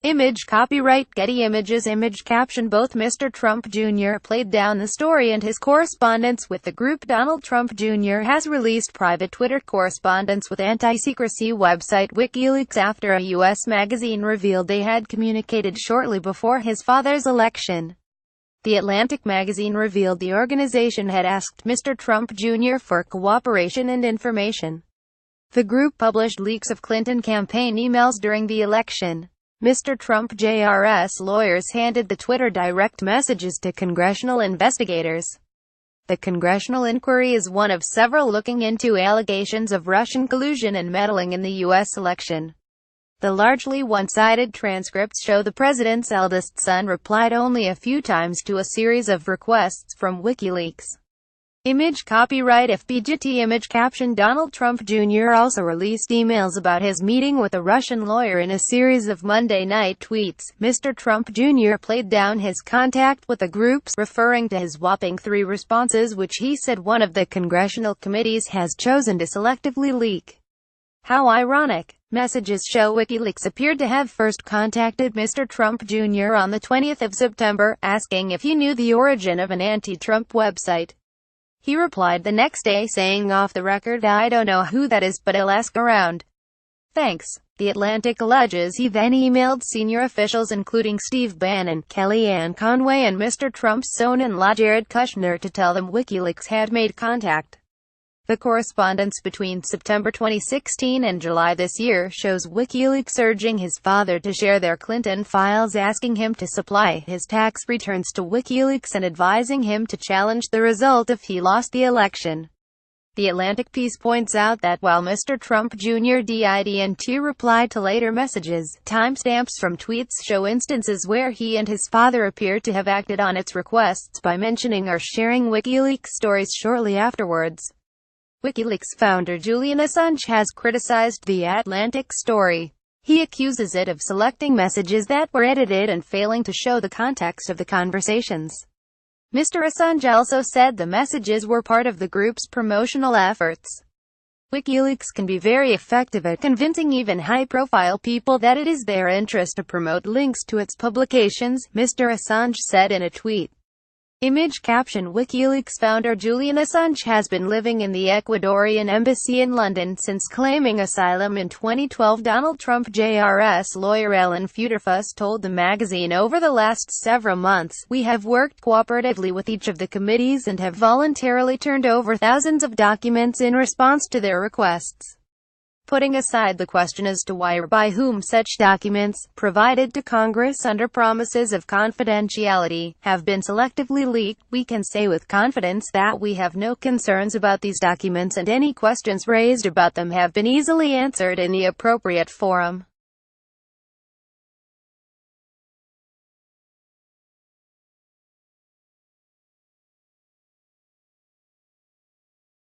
Image copyright Getty Images. Image caption. Both Mr. Trump Jr. played down the story and his correspondence with the group. Donald Trump Jr. has released private Twitter correspondence with anti-secrecy website WikiLeaks after a U.S. magazine revealed they had communicated shortly before his father's election. The Atlantic magazine revealed the organization had asked Mr. Trump Jr. for cooperation and information. The group published leaks of Clinton campaign emails during the election. Mr. Trump Jr.'s lawyers handed the Twitter direct messages to congressional investigators. The congressional inquiry is one of several looking into allegations of Russian collusion and meddling in the U.S. election. The largely one-sided transcripts show the president's eldest son replied only a few times to a series of requests from WikiLeaks. Image copyright FBGT. Image caption. Donald Trump Jr. also released emails about his meeting with a Russian lawyer in a series of Monday night tweets. Mr. Trump Jr. played down his contact with the groups, referring to his whopping 3 responses which he said one of the congressional committees has chosen to selectively leak. How ironic. Messages show WikiLeaks appeared to have first contacted Mr. Trump Jr. on the 20th of September, asking if he knew the origin of an anti-Trump website. He replied the next day saying, "Off the record, I don't know who that is, but I'll ask around. Thanks." The Atlantic alleges he then emailed senior officials including Steve Bannon, Kellyanne Conway and Mr. Trump's son-in-law Jared Kushner to tell them WikiLeaks had made contact. The correspondence between September 2016 and July this year shows WikiLeaks urging his father to share their Clinton files, asking him to supply his tax returns to WikiLeaks and advising him to challenge the result if he lost the election. The Atlantic piece points out that while Mr. Trump Jr. didn't reply to later messages, timestamps from tweets show instances where he and his father appear to have acted on its requests by mentioning or sharing WikiLeaks stories shortly afterwards. WikiLeaks founder Julian Assange has criticized the Atlantic story. He accuses it of selecting messages that were edited and failing to show the context of the conversations. Mr. Assange also said the messages were part of the group's promotional efforts. WikiLeaks can be very effective at convincing even high-profile people that it is their interest to promote links to its publications, Mr. Assange said in a tweet. Image caption. WikiLeaks founder Julian Assange has been living in the Ecuadorian embassy in London since claiming asylum in 2012. Donald Trump Jr.'s lawyer Ellen Futerfuss told the magazine, "Over the last several months, we have worked cooperatively with each of the committees and have voluntarily turned over thousands of documents in response to their requests." Putting aside the question as to why or by whom such documents, provided to Congress under promises of confidentiality, have been selectively leaked, we can say with confidence that we have no concerns about these documents and any questions raised about them have been easily answered in the appropriate forum.